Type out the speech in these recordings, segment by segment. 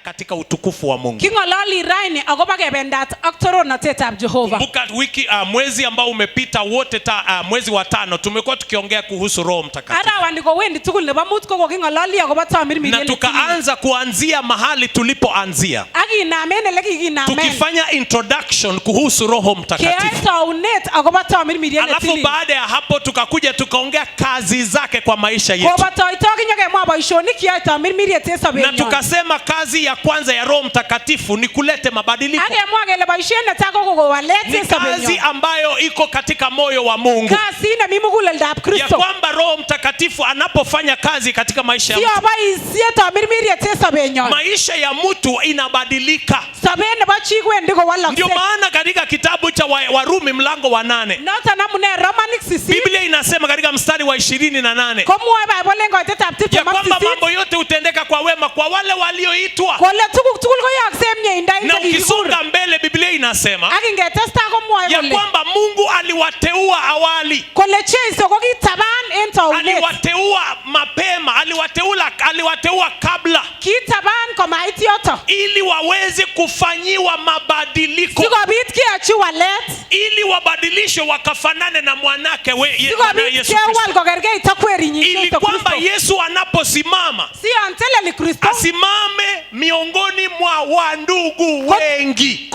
katika utukufu wa Mungu. Kingolali raini agoba kebendat ak toronatetab Jehova. Kumbuka wiki mwezi ambao umepita wote mwezi wa 5 tumekuwa tukiongea kuhusu Roho Mtakatifu. Ara wandiko wendi tukul nebo mut ko kingolali agoba tamirmiri. Na tukaanza kuanzia mahali tulipoanzia. Akinamen elekikinamen. Tukifanya introduction kuhusu Roho Mtakatifu. Kiaitaunet agoba tamirmiri. Alafu baada ya hapo tukakuja tukaongea kazi zake kwa maisha yetu. Koba toitoki nyoke mwa boishonik kiaitamirmiri tesa benyo. Na tukasema kazi ya kwanza ya Roho Mtakatifu ni kulete mabadiliko. Age mwagele boishene tako ko walete sabenyo. Kazi ambayo iko katika moyo wa Mungu. Kazi na mimugulelda Kristo. Ya kwamba Roho Mtakatifu anapofanya kazi katika maisha ya mtu. Sio baisiye tamirmiri tesa benyo. Maisha ya mtu inabadilika. Sabene bachigwe ndiko wala. Ndio maana katika kitabu cha Warumi mlango wa 8. Nota namune Romanic 6. Biblia inasema katika mstari wa 28. Komwe Bible ngo tetap ya kwamba mambo yote utendeka kwa wema kwa wale walioitwa. Kole tukul ko yaksemye indai. Na ukisonga mbele Biblia inasema akinge testa komwe ya kwamba Mungu aliwateua awali. Kole cheso ko kitaban ento. Aliwateua mapema, aliwateua kabla. Kitaban ko maitioto. Ili waweze kufanyiwa mabadiliko. Sikobit kiachi walet. Ili wabadilishwe wakafanane na mwanake Yesu Kristo. Ili kwamba Yesu anaposimama asimame miongoni mwa wandugu wengi.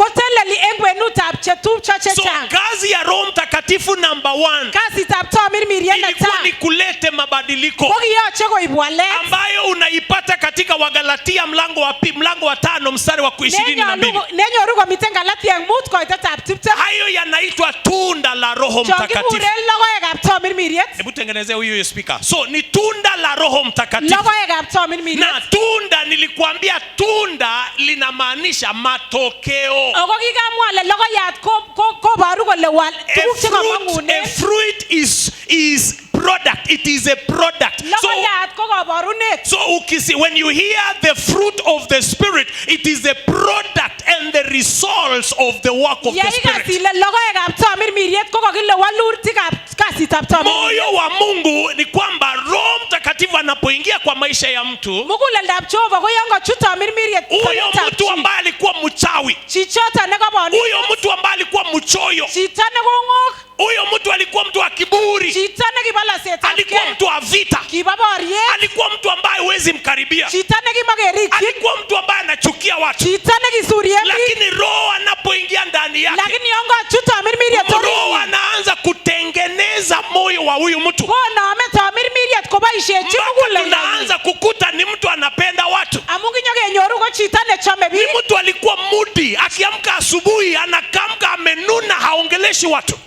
So kazi ya Roho Mtakatifu number 1 ilikuwa ni kulete mabadiliko ambayo unaipata katika Wagalatia mlango wa 5 mstari wa 22. Hayo yanaitwa tunda la Roho Mtakatifu. Hebu tengenezea huyu speaker. So ni tunda la Roho Mtakatifu. Na tunda nilikuambia tunda linamaanisha matokeo. A fruit is product. It is a product. So when you hear the fruit of the Spirit, it is a product and the results of the work of the Spirit. Moyo wa Mungu ni kwamba Roho Mtakatifu anapoingia kwa maisha ya mtu, huyo mtu ambaye alikuwa mchawi, huyo mtu ambaye alikuwa mchoyo, huyo mtu alikuwa mtu wa kiburi, alikuwa mtu wa vita, alikuwa mtu ambaye huwezi mkaribia, alikuwa mtu ambaye anachukia watu. Lakini Roho anapoingia ndani yake, Roho anaanza kutengeneza moyo wa huyu mtu. Tunaanza kukuta ni mtu anapenda watu. Ni mtu alikuwa mudi, akiamka asubuhi anakamka amenuna, haongeleshi watu.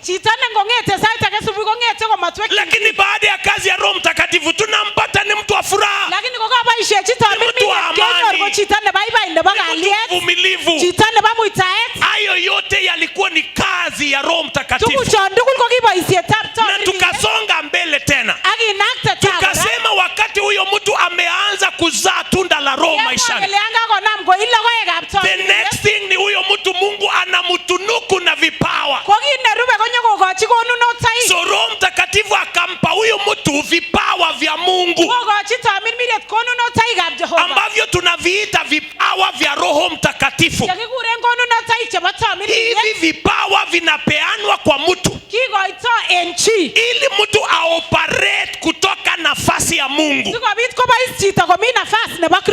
Lakini baada ya kazi ya Roho Mtakatifu tunampata ni mtu wa furaha, mtu wa amani, mtu mvumilivu. Hayo yote yalikuwa ni kazi ya Roho Mtakatifu. Na tukasonga mbele tena, tukasema wakati huyo mtu ameanza kuzaa tunda la Roho maishani, the next thing ni huyo mtu Mungu anamtunuku na vipawa. So Roho Mtakatifu akampa huyo mtu vipawa vya Mungu ambavyo tunaviita vipawa vya Roho Mtakatifu. Hivi vipawa vinapeanwa kwa mtu ili mtu aoperate kutoka nafasi ya Mungu.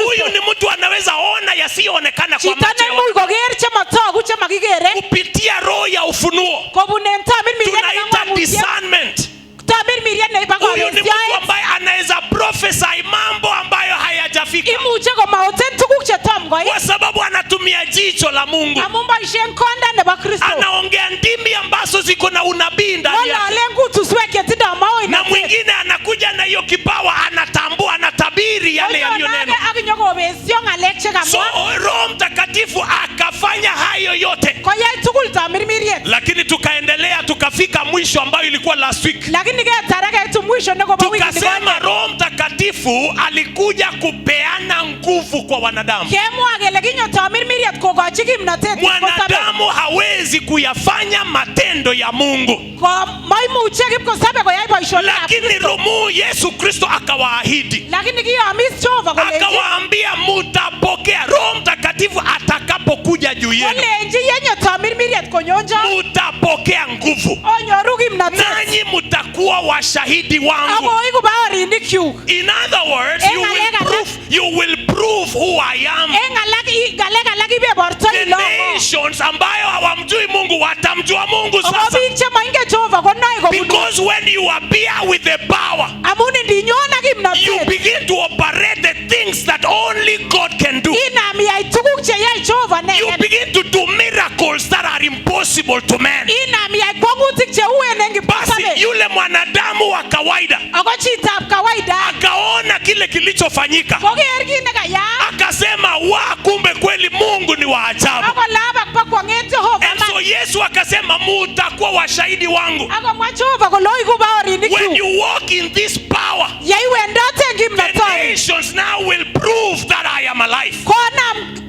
Huyu ni mtu anaweza ona yasiyoonekana kwa macho, kupitia roho ya ufunuo, tunaita discernment. Huyu ni mtu ambaye anaweza prophesy mambo ambayo hayajafika, kwa sababu anatumia jicho la Mungu. Anaongea ndimi ambazo ziko na unabii ndani yake. Na mwingine anakuja na hiyo kipawa, anatambua, anatabiri yale yaliyonenwa. So Roho Mtakatifu akafanya hayo yote. Lakini tukaendelea tukafika mwisho ambayo ilikuwa last week. Tukasema Roho Mtakatifu alikuja kupeana nguvu kwa wanadamu. Mwanadamu hawezi kuyafanya matendo ya Mungu, lakini Roho Yesu Kristo akawaahidi, akawaambia mutapokea. Roho Mtakatifu atakapokuja juu yenu, Kolenji yenye tamirmiriet konyonjo. mutapokea nguvu, Onyoru kimnatet. nanyi mutakuwa washahidi wangu. Ako iku baorinikchuk. In other words, you will prove who I am. Ngalek alak ibeborto The ilongo. nations ambayo hawamjui Mungu watamjua Mungu Ako sasa. biik chemoingen Jehova konoe kobunu. Because when you appear with the power, Amun indinyon ak you kimnatet. begin to operate the things that only God can do. Inam iyai tuguk cheyoe Jehova You inegen. begin to do miracles that are impossible to man. Inam iyai kwangutik cheuen en Basi kipkosobe. yule mwanadamu wa kawaida Ako chitab kawaida. akaona kile kilichofanyika, Koker kit nekayaak. akasema wa, kumbe kweli Mungu ni wa ajabu. Ako labak bakwang'et Jehova And so man. Yesu akasema mutakuwa washahidi wangu. Akomwa Jehova kole oiku When baorinikchuk. you walk in this power, Yeiwendote en the kimnotet. nations now will prove that I am alive. Konam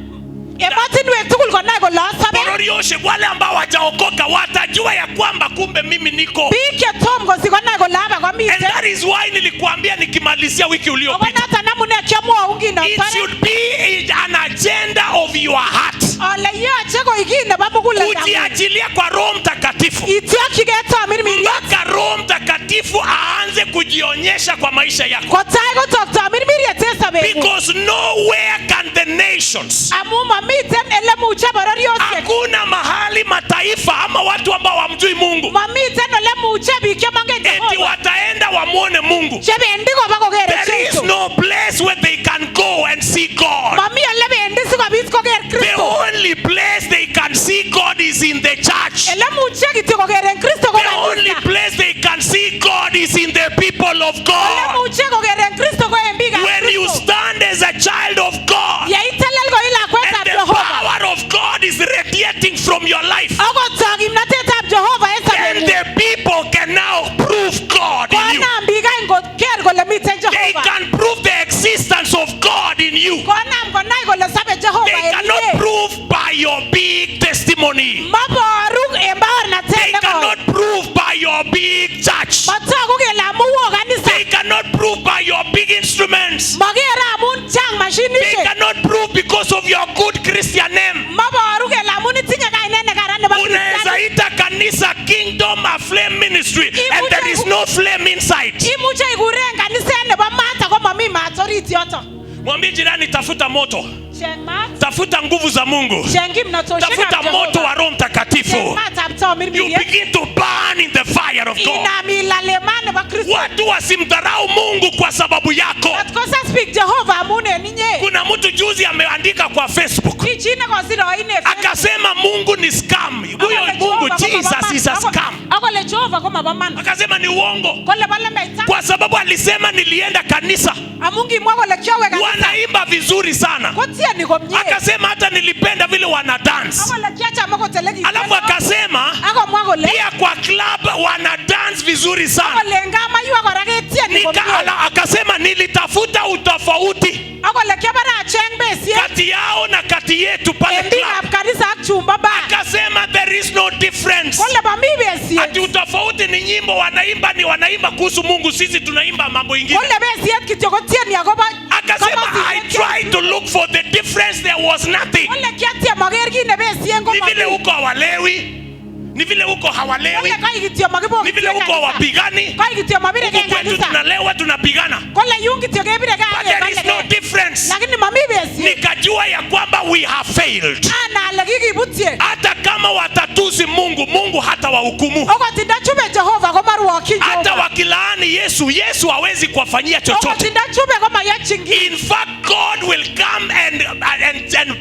emotinwek tugul konai kole asobe. Bororioshe, wale ambao wajaokoka watajua ya kwamba kumbe mimi niko. Biik chetom kosich konai kole aba And komiten. that is why nilikuambia nikimalizia wiki Ako uliopita, noton amune kiamwoun it kinotore. should be an agenda of your heart. Ole yoche koik kit nebo muguleldo. Ujiachilia kwa Roho Mtakatifu Ityokyigei tamirmiriet. mpaka Roho Mtakatifu aanze kujionyesha kwa maisha yako. Kotai kotok tamirmiriet en sobeng'ung. Because nowhere can the nations, Amu mamiten ele muche bororiosiek. hakuna mahali mataifa ama watu ambao wamjui Mungu Mamiten ole muche biik chemongen eti Jehova. wataenda wamwone Mungu. Chebendi koba kokere There is Kristo. no place where they can go and see God. Mami ole bendi sikobit koker The Kristo. only place they can see God is in the church. Ele muche kityo kokeren Kristo ko The only kanisa. place they can see God is in the people of Ole God. muche kokeren Kristo ko en biikab When you Kristo. stand as a child of God Yeitelel ko and ilakwetab the Jehova. power of God is radiating from your life, Akotok kimnatetab Jehova en then sobeng'ung. the people can now prove God in you. Konam biik any koker kole miten They Jehova. can prove the existence of God in you. Konam konai kole sobe Jehova They en cannot inye. prove by your big testimony. Maboru en baornatet They nekoi. cannot prove by your big church. Matoku kele amu woo kanisa. They cannot prove by your big instruments. Makere amun chang They mashinishek. cannot prove because of your good Christian name. Maboru kele amun itinye kainet nekaran nebo Unaweza Kristiani. ita kanisa Kingdom a Flame Ministry and there is no flame inside. Imuche ikuren kaniset nebo maat ako mami maat orit yoto. Mwambie jirani, tafuta moto, Cheng maat. tafuta nguvu za Mungu, Cheng kimnatoshekab tafuta moto wa Jehova. Roho Cheng Mtakatifu. maatab You tamirmiriet. begin to burn in the fire of God. Inam ilale maat nebo Kristo. Watu wasimdharau Mungu kwa sababu yako. Matkosa speak Jehova amun en inye. Kuna mtu juzi ameandika kwa Facebook Ki chi nekosir oine Facebook. akasema Mungu ni scam. Huyo Mungu Jesus is a scam. Akole Jehova ko mabo man. Akasema ni uongo Kole bo lembeita. kwa sababu alisema nilienda kanisa, Amun kimwa kole kiowe kanisa. wanaimba vizuri sana. Kotieni komie. Akasema hata nilipenda vile wana dance. Akole kiachame koteleki. Alafu akasema Akomwa kole. pia kwa club wana dance vizuri sana. Akole ngama yua kora ketieni komie. Akasema nilitafuta utofauti Akole kiabara acheng besiet. kati yao na kati yetu pale En biikab club. kanisa ak chumba ba. Akasema there is no difference. Kole mami besiet. Ati utofauti ni nyimbo wanaimba, ni wanaimba kuhusu Mungu, sisi tunaimba mambo ingine. Kole besiet kityo kotieni akobo. Akasema I tried to look for the difference, there was nothing. Kole kiatiem aker kit nebesien ko Ni vile mami. huko hawalewi, ni vile huko hawalewi, Kole kai kityo ni makibokitien vile huko kanisa. hawapigani. Kai kityo mabire Huku ke kwetu kanisa. tunalewa, tunapigana. Kole yung kityo kebire But ka there is no difference. lakini mami besiet. Nikajua ya kwamba we have failed. Ana ale kikibutye. Hata kama watatusi Mungu, Mungu hata wahukumu. Okot ndachube Jehova ko marwokyin Hata Jehova. wakilaani Yesu, Yesu hawezi kuwafanyia Okot chochote. ndachube ko mayochin ki. In fact, God will come and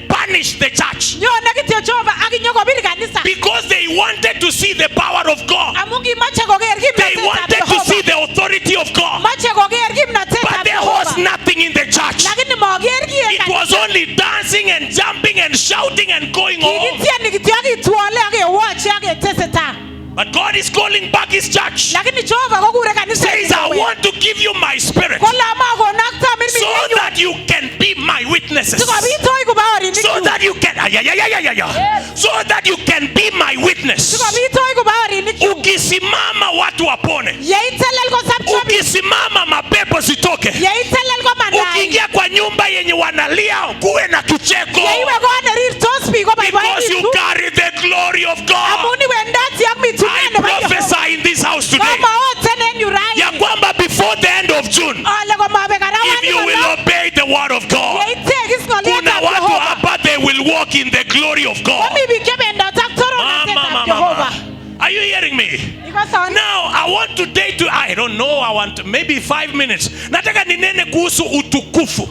punish the church Nyone kityo Jehova akinyokobir kanisa. because they wanted to see the power of God. Amu kimache koker They kimnatetab wanted to see Jehova. the authority of God. Mache koker But kimnatetab there was Jehova. nothing in the church. Lakini maker ki en It was kanisa. only dancing and jumping and shouting and going on. Kikitieni kityo akitwole akewoche aketesetai. But God is calling back His church. Lakini Jehova kokure kanisa. Says, I want to give you my spirit Kole amakonak so tamirmirienyu. that you can be my witnesses. Sikobit oiku baorinikchu. So that you can, so that you can be my witness. Sikobit oiku baorinikchu. Ukisimama watu wapone. Yeitelel kosopcho biik. Ukisimama mapepo zitoke. Yeitelel komanai. Ukiingia kwa nyumba yenye wanalia kuwe na kicheko. Yeiwe kot kwamba before the end of June, if you will obey the word of God, kuna watu hapa, they will walk in the glory of God. Mama. Are you hearing me? Now I want today to, I don't know, I want maybe 5 minutes. Nataka ninene kuhusu utukufu.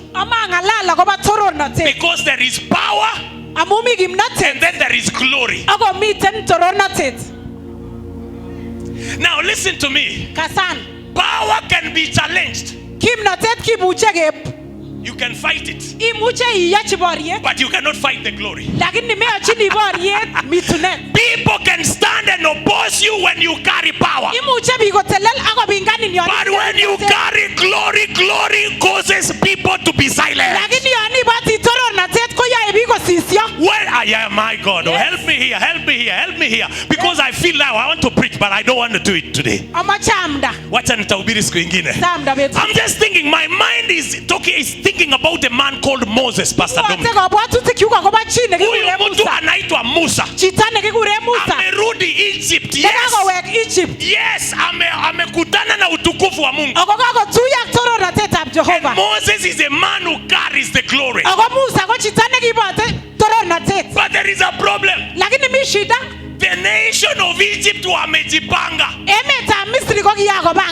Because there is power and then there is glory. Now listen to me. Power can be challenged. You can fight it, but you cannot fight the glory. People can stand and oppose you when you carry power, but when you carry glory, glory causes people to be silent. When my God, yes. Help me here, because I feel now I want to preach, but I don't want to do it today. I'm just thinking, my mind is thinking about a man called Moses, Pastor Dominic. Huyu mtu anaitwa Musa. Amerudi Egypt. Yes, amekutana na utukufu wa Mungu. And Moses is a man who carries the glory. But there is a problem. The nation of Egypt wamejipanga.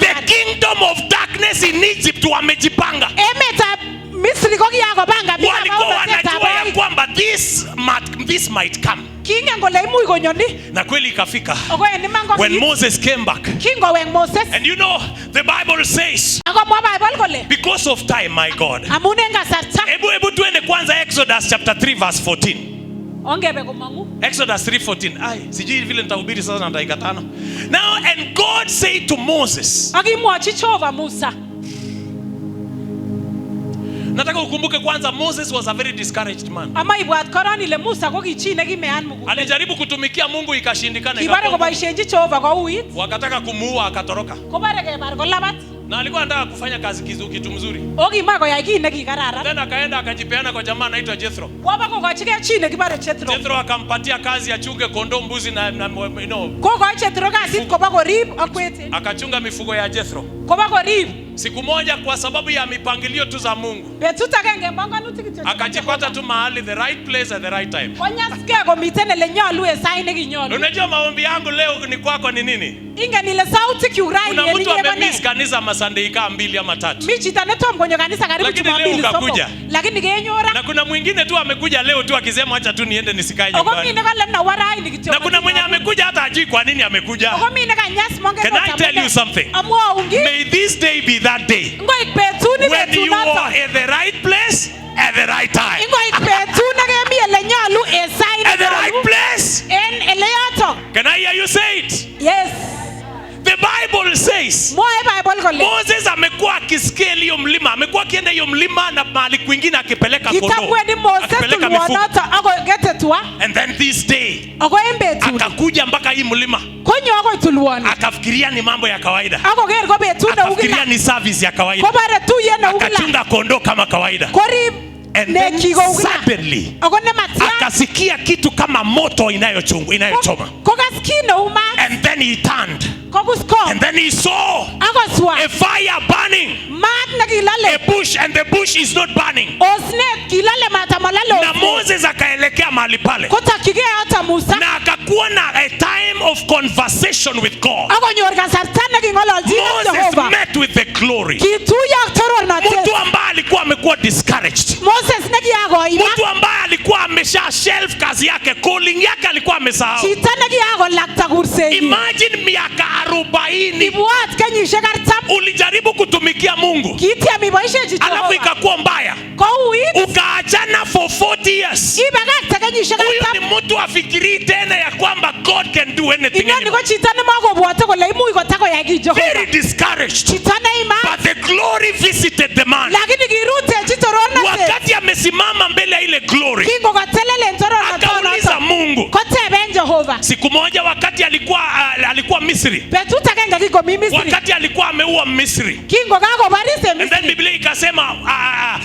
The kingdom of darkness in Egypt wamejipanga. Walikuwa wanajua ya kwamba this might come. Na kweli ikafika. When Moses came back. And you know, the Bible says, because of time, my God. Ebu tuende kwanza Exodus chapter 3 verse 14. Exodus 3:14. Sijui vile nitahubiri sasa na dakika 5. Now, and God said to Moses. Nataka ukumbuke kwanza, Moses was a very discouraged man. Alijaribu kutumikia Mungu ikashindikana. Wakataka kumuua akatoroka. Na alikuwa anataka kufanya kazi kitu mzuri. Then akaenda akajipeana kwa jamaa anaitwa Jethro. Jethro akampatia kazi achunge kondoo, mbuzi na akachunga mifugo ya Jethro. Siku moja kwa sababu ya mipangilio tu za Mungu, akajipata tu mahali, the right place at the right time. Unajua maombi yangu leo ni kwako ni nini? Kuna mtu amemiss kanisa Sunday ika 2 ama 3. Lakini leo na kuna mwingine tu amekuja leo tu akisema acha tu niende nisikae nyumbani. Na kuna mwenye amekuja hata ajui kwa nini amekuja. Can I tell you something? May this day be that day when you are at the right place at the right time. At the right place. Can I hear you say it? Yes. The Bible says Moses amekuwa akisikia hiyo mlima, amekuwa akienda hiyo mlima na mahali kwingine akipeleka kondoo, akipeleka mifugo. And then this day akakuja mpaka hii mlima, akafikiria ni mambo ya kawaida, akafikiria ni service ya kawaida, akachunga kondoo kama kawaida. And then suddenly akasikia kitu kama moto inayochoma. And then he turned. And then he saw a fire burning. A bush, and the bush is not burning. Na Moses akaelekea mahali pale. Na akakuwa na a time of conversation with God. Moses met with the glory. Mtu ambaye alikuwa amekuwa discouraged. Mtu ambaye alikuwa amesha shelf kazi yake, calling yake alikuwa amesahau. Imagine miaka 40 ulijaribu kutumikia Mungu, alafu ikakuwa mbaya, ukaachana for 40 years. Huyu ni mtu afikiri tena ya kwamba God can do anything anymore. Very discouraged. But the glory visited the man. Wakati amesimama mbele ya ile glory, akauliza Mungu, Jehova. Siku moja wakati alikuwa Misri. Betut agenge kiko Misri. Wakati alikuwa ameua Misri. Kingo kakobarise And then Misri. Biblia ikasema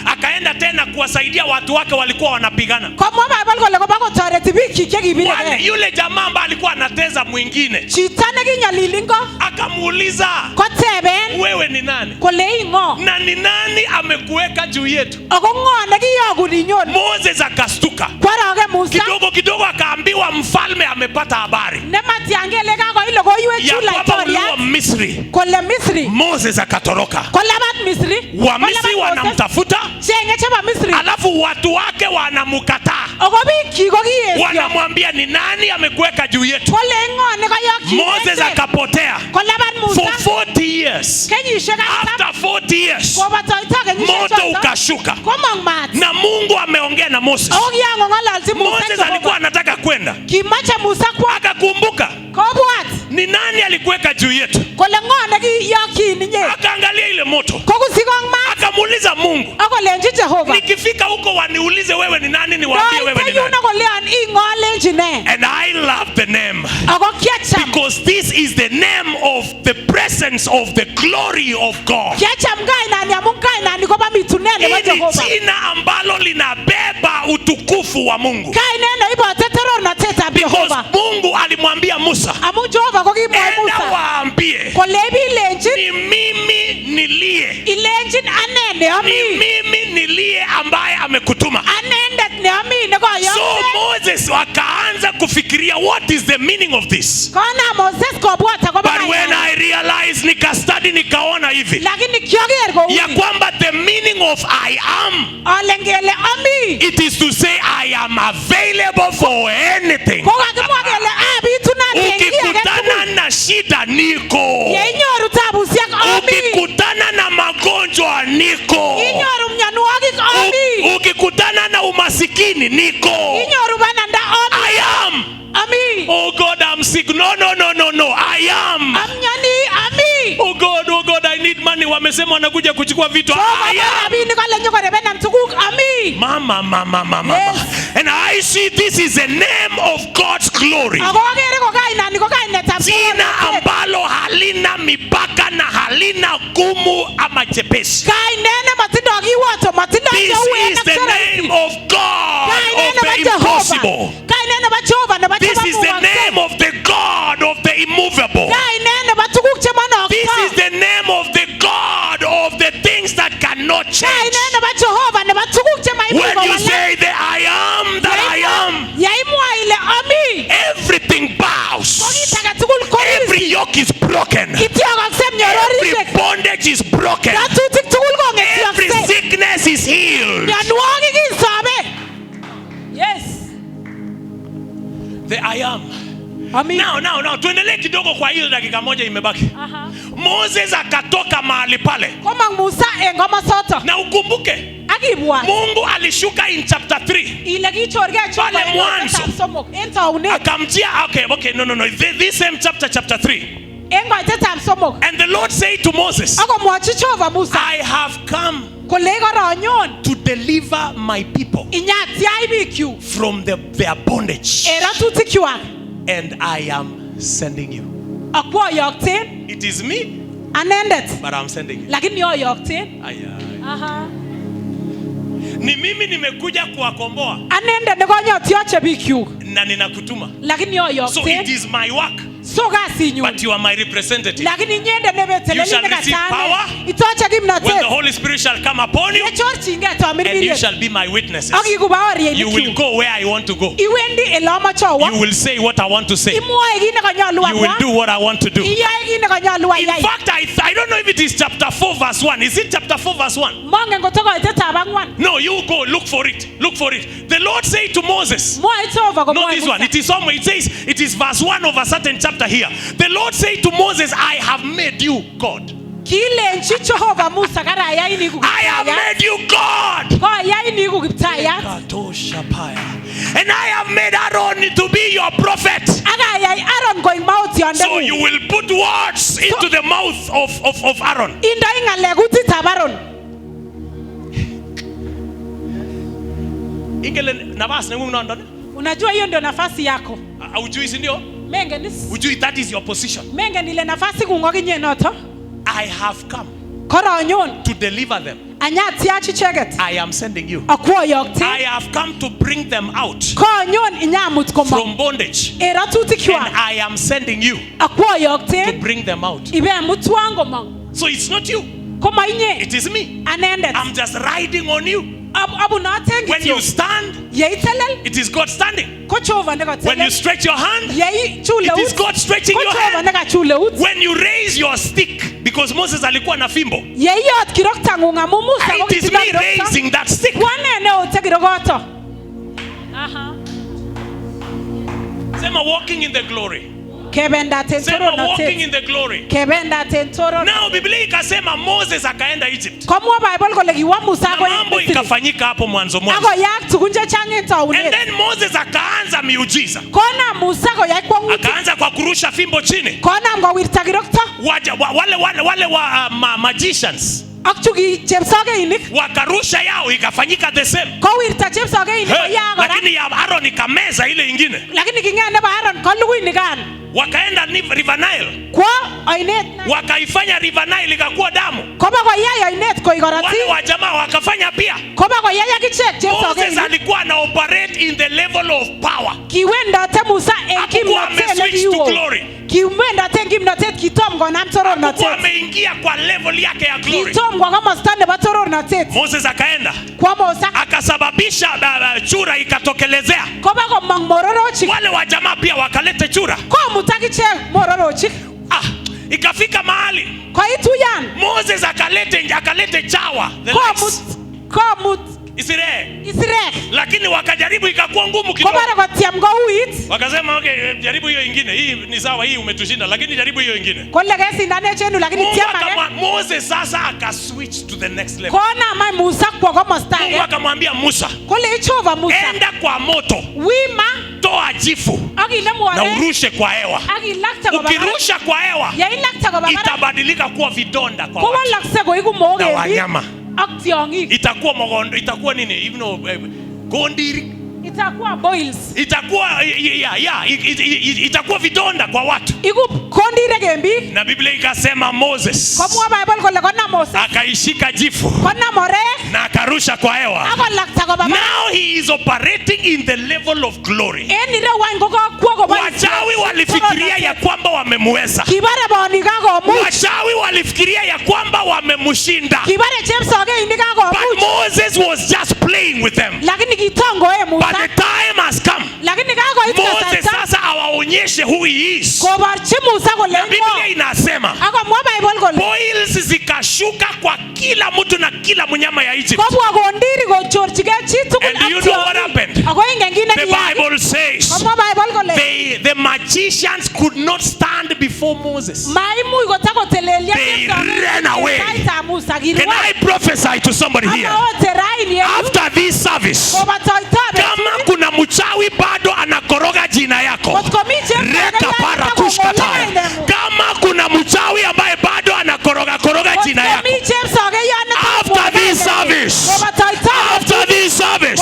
akaenda tena kuwasaidia watu wake walikuwa wanapigana. Komwa Bible kole kobako toreti biik chekibire. Yule jamaa ambaye alikuwa anateza mwingine. Chito nekinyalilingo. Akamuuliza, koteben, wewe ni nani? Kole ingo. Na ni nani amekuweka juu yetu? Ako ngo nekiyoku ninyon. Moses akastuka. Kworoge Musa. Kidogo akaambiwa mfalme amepata habari. Nematiangele kako ilo koiwe chula itoria. Misri. Kole Misri. Moses akatoroka. Kole bat Misri. Wa Misri wanamtafuta. Chenge chaba Misri. Alafu watu wake wanamkataa. Okobi kokiesio. Wanamwambia ni nani amekuweka juu yetu? Kole ngo nekayoki. Moses akapotea. Kole bat Musa. For 40 years. After 40 years. Moto ukashuka. Na Mungu ameongea na Moses. Moses alikuwa anataka kwenda. Akakumbuka. Ni nani alikuweka juu yetu? Akaangalia ile moto. Akamuuliza Mungu. Nikifika huko waniulize wewe ni nani, niwaambie wewe ni nani. And I love the name. Because this is the name of the presence of the glory of God. Hili jina ambalo linabeba utukufu wa Mungu. Because Mungu alimwambia Musa, enda waambie ni mimi nilie. Ni mimi nilie ambaye amekutuma. So Moses akaanza kufikiria what is the meaning of this. But when I realized, nikastudy, nikaona hivi ya kwamba the meaning of I am, it is to say I am available for anything. Ukikutana na shida niko. Ukikutana na magonjwa niko. Ukikutana na umasikini niko. I am. Oh God, I'm sick. No. I am. Oh God, I need money. Wamesema wanakuja kuchukua vitu. I am. Mama. Yes. And I see this is the name of God's glory. Jina ambalo halina mipaka na halina gumu ama chepesi. This is the name of God of the impossible. This is the name of the God of the immovable. This is the name of the God of the things that cannot change. When you say that I am, everything bows. Every yoke is broken. Every bondage is broken. Every sickness is healed. Yes. The I am. Now tuendelee kidogo kwa hiyo dakika moja imebaki. Moses akatoka mahali pale. Na ukumbuke Mungu alishuka in chapter 3. Pale mwanzo akamjia. Okay, no. This same chapter 3. And the Lord said to Moses, I have come to deliver my people from their bondage. And I am sending you. It is me, but I'm sending you. Ni mimi nimekuja kuwakomboa. Na ninakutuma. So it is my work. But you are my representative. You shall receive power when the Holy Spirit shall come upon you, and you shall be my witnesses. You will go where I want to go. You will say what I want to say. You will do what I want to do. In fact, I don't know if it is chapter 4 verse 1. Is it chapter 4 verse 1? No, you go look for it. The Lord said to Moses, not this one. It is somewhere. It says it is verse 1 of a certain chapter here. The Lord said to Moses, I have made you God. I have made you God. And I have made Aaron to be your prophet. So you will put words into the mouth of Aaron. Unajua hiyo ndio nafasi yako. Ujui si ndio? Ujui that is your position. Ile nafasi kungokinye noto. I have come Koronyon to deliver them. I am sending you. I have come to bring them out from bondage. And I am sending you to bring them out. So it's not you. It is me. I'm just riding on you. When you stand, it is God standing. When you stretch your hand, it is God stretching your hand. When you raise your stick, because Moses alikuwa na fimbo, it is me raising that stick. Sema walking in the glory. Sema walking in the glory. Now Biblia ikasema Moses akaenda Egypt. Mambo ikafanyika hapo mwanzo. And then Moses akaanza miujiza. Akaanza kwa kurusha fimbo chini. Wale magicians wakarusha yao ikafanyika the same. Lakini ya Aaron ikameza ile ingine. Wakaenda River Nile. Wakaifanya River Nile ikakuwa damu. Wale wa jamaa wakafanya pia. Moses alikuwa na operate in the level of power. Hakuwa ameswitch to glory. Hakuwa ameingia kwa level yake ya glory. Moses akaenda akasababisha chura ikatokelezea. Wale wa jamaa pia wakalete chura. Ikafika mahali Moses akalete chawa. Israel. Lakini wakajaribu ikakuwa ngumu kidogo. Wakasema okay, jaribu hiyo ingine. Hii ni sawa, hii umetushinda, lakini jaribu hiyo ingine. Moses sasa akaswitch to the next level. Mungu akamwambia Musa, enda kwa moto, toa jifu na urushe kwa hewa. Ukirusha kwa hewa itabadilika kuwa vidonda kwa watu na wanyama. Itakuwa mogondo, itakuwa nini? Gondiri. Itakuwa boils. Itakuwa vidonda kwa watu. Na Biblia ikasema Moses akaishika jifu na akarusha kwa hewa. Now he is operating in the level of glory. Wachawi walifikiria ya kwamba wamemweza. Wachawi walifikiria ya kwamba wamemshinda. But Moses was just playing with them. But the time has come. Moses sasa awaonyeshe who he is. Na Biblia inasema boils zikashuka kwa kila mtu na kila mnyama ya Egypt. And you know what happened? The Bible says the magicians could not stand before Moses. They ran away. Can I prophesy to somebody here? After this service, kama kuna mchawi bado anakoroga jina yako, reka para kushkata. Kama kuna mchawi ambaye bado anakoroga jina yako, after this service,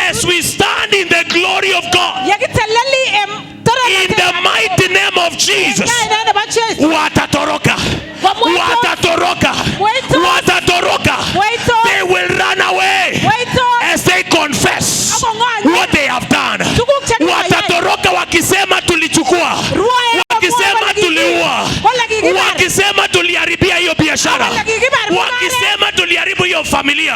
as we stand in the glory of God, in the mighty name of Jesus, watatoroka. They will run away as they confess what they have done. Watatoroka wakisema tulichukua, wakisema tuliua, wakisema tuliharibia hiyo biashara, wakisema tuliharibu hiyo familia,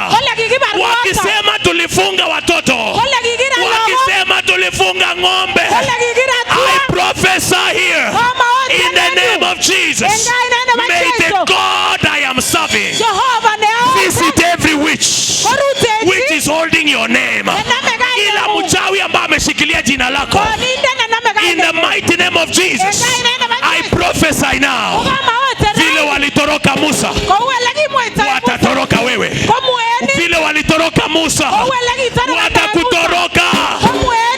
wakisema tulifunga watoto, wakisema tulifunga ng'ombe. I prophesy here in the name of Jesus, may the God I am serving visit every witch which is holding your name. Ila mchawi ambaye ameshikilia jina lako, in the mighty name of Jesus, I prophesy now, vile walitoroka Musa watatoroka wewe. Vile walitoroka Musa watakutoroka.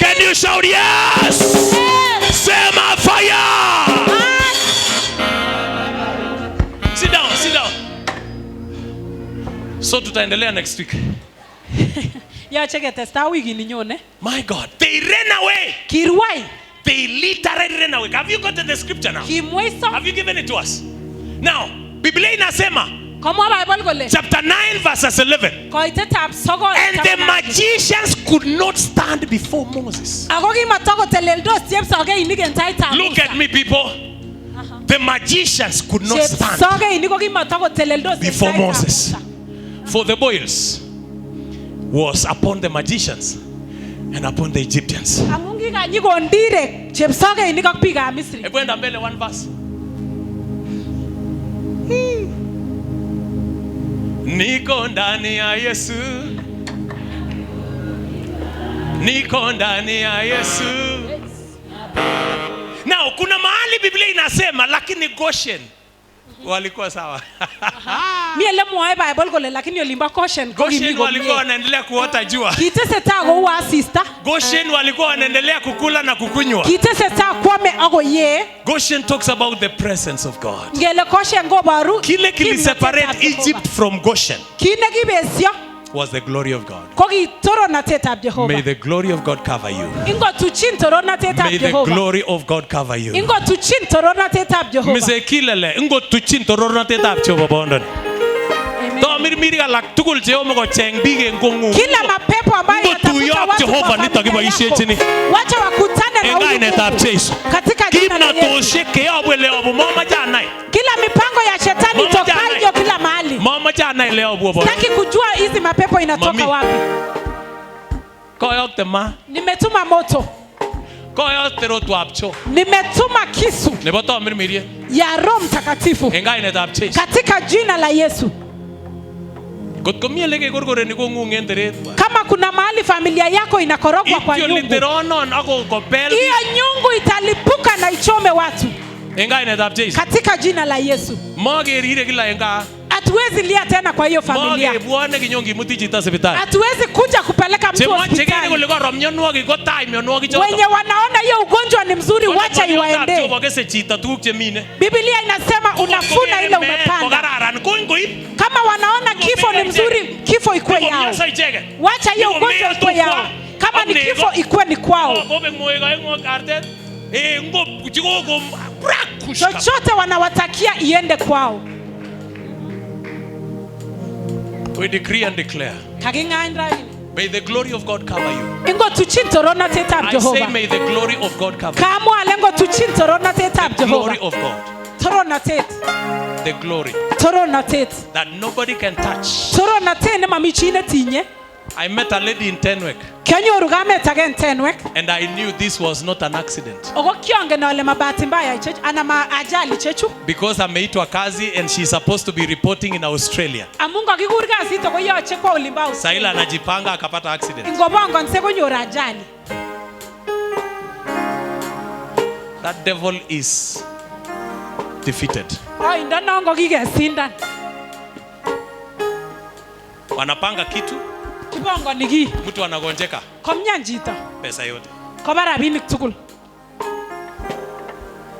Can you shout yes? Sema fire. Sit down. So tutaendelea next week. Yoche ketesta wikini nyone. My God, they ran away. Kirwai. They literally ran away. Have you gotten the scripture now? Kimweiso. Have you given it to us? Now, Biblia inasema Komwa Bible kole. chapter 9 verses 11. Koitetab sokol. And the magicians could not stand before Moses. Ako kimatoko teleldos chepsokeinik en taitab. Look at me, people. The magicians could not stand Chepsokeinik ko kimatoko teleldos before Moses. For the boils was upon the magicians and upon the Egyptians. Amun kikanyi kondirek chepsokeinik ak biikab Misri. Hebu enda mbele one verse. Niko ndani ya Yesu. Niko ndani ya Yesu. Now kuna mahali Biblia inasema lakini Goshen walikuwa sawa. Mie le mwae Bible kole lakini olimba Goshen walikuwa wanaendelea kuota jua. Kiteseta ko wa sister. Goshen walikuwa wanaendelea kukula na kukunywa. Kiteseta kwame ako ye. Goshen talks about the presence of God. Ngele Goshen go baru. Kile separate Egypt from Goshen. Kine kibesio was the glory of God. May the glory of God cover you. May the glory of God cover you. Kila mapepo ambayo yatafuta wacha wakutane na huyu katika jina la Yesu. Kila mipango ya shetani tokayo kila mahali. Sitaki kujua hizi mapepo inatoka wapi. Nimetuma moto. Nimetuma kisu ya Roho Mtakatifu katika jina la Yesu. Kama kuna mahali familia yako inakorogwa kwa nyungu, hiyo nyungu italipuka na ichome watu katika jina la Yesu. Hatuwezi lia tena kwa hiyo familia. Hatuwezi kuja kupeleka mtu hospitali. Wenye wanaona hiyo ugonjwa ni mzuri, wacha iwaende. Biblia inasema unafuna ile umepanda. Kama wanaona kifo ni mzuri, kifo ikue yao. Wacha hiyo ugonjwa ikue yao. Kama ni kifo ikue ni kwao. Chochote wanawatakia iende kwao. We decree and declare. May the glory of God cover you. I say may the glory of God cover you. The glory of God. The glory that nobody can touch. I met a lady in Tenwek, and I knew this was not an accident, because ameitwa kazi and she's supposed to be reporting in Australia. Saila anajipanga akapata accident. That devil is defeated. Wanapanga kitu, mtu anagonjeka, pesa yote,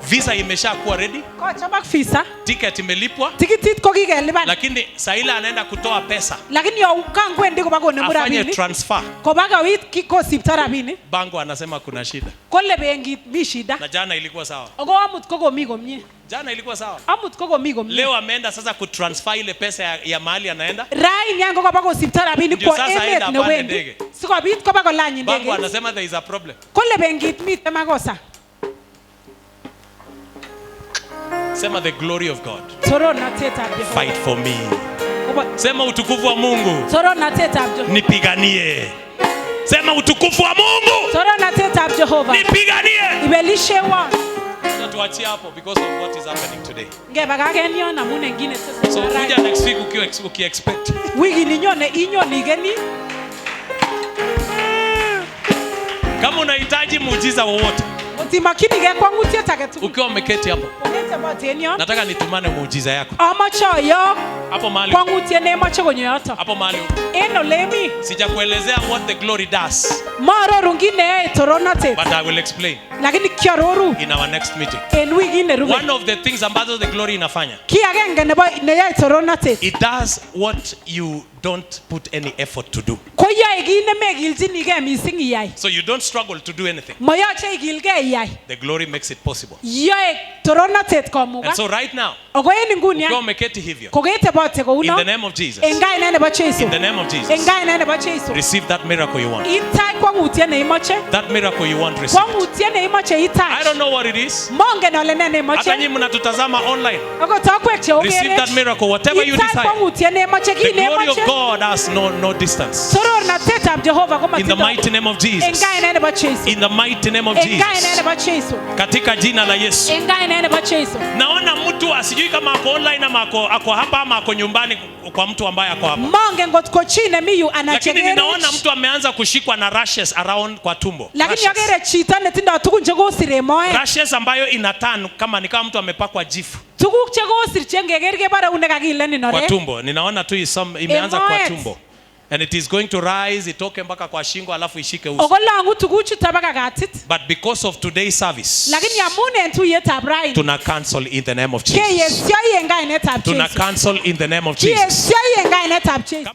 visa imesha kuwa ready, ticket imelipwa, lakini Saila anaenda kutoa pesa, afanye transfer, bango anasema kuna shida, na jana ilikuwa sawa. Jana ilikuwa sawa. Leo ameenda sasa kutransfer ile pesa ya mahali anaenda. Bango anasema there is a problem. Sema the glory of God. Fight for me. Sema utukufu wa Mungu nipiganie. Sema utukufu wa Mungu nipiganie. Tuachie hapo because of what is happening today. So kuja next week uki expect. Kama unahitaji muujiza wowote, ukiwa umeketi hapo, nataka nitumane muujiza yako hapo mahali. Hapo mahali. eno lemi. Sijakuelezea what the glory does. Maroru ngine toronatet. But I will explain. Lakini kiaroru. In our next meeting. En wiki nerube. One of the things ambazo the glory inafanya. Kiagenge nebo neyae toronatet. It does what you don't put any effort to do. Koyae kit nemekilchinigei mising iyai. So you don't struggle to do anything. Moyoche ikilgei iyai. The glory makes it possible. Yoe toronatet komuga. And so right now, Ogo en nguni ukiwa umeketi hivyo, koketebote kouno. in the name of Jesus. Engai nebo Jesu. In the name of Jesus. Engai nebo Jesu. Receive that miracle you want. Itai kwangutye neimoche. That miracle you want, receive. Kwangutye neimoche itai. I don't know what it is. Mongen ole ne neimoche. Hata nyinyi mnatutazama online. Ogo tokwek che ogerech. Receive that miracle, whatever you Itai desire. kwangutye neimoche ki The glory of neimoche. God has no distance. Sorornatetab Jehova ko In the matindo. mighty name of Jesus. Engai nebo Jesu. In the mighty name of Engai Jesus. nebo Jesu. Katika jina la Yesu. Engai nebo Jesu. Naona mtu asijui kama ako online ama ako hapa ama ako nyumbani kwa mtu ambaye ako hapa. Monge ngotko chine miyu anachegerech. Lakini ninaona mtu ameanza kushikwa na rashes around kwa tumbo. Lakini yogere chito netindo tugun chekosire moe. Rashes ambayo inatan kama ni kama mtu amepakwa jifu. Tuguk chekosir chengeger kebare une kakileni nore. Kwa tumbo. Ninaona tu imeanza kwa tumbo. And it is going to rise, itoke mpaka kwa shingo alafu ishike uso. Ogolangu tuguchuto baka katit. But because of today's service, Lakini amune ntuyetab raini. tuna cancel in the name of Jesus. Keyesyo yengai netab Jesu. Tuna cancel in the name of Jesus. Keyesyo yengai netab Jesu.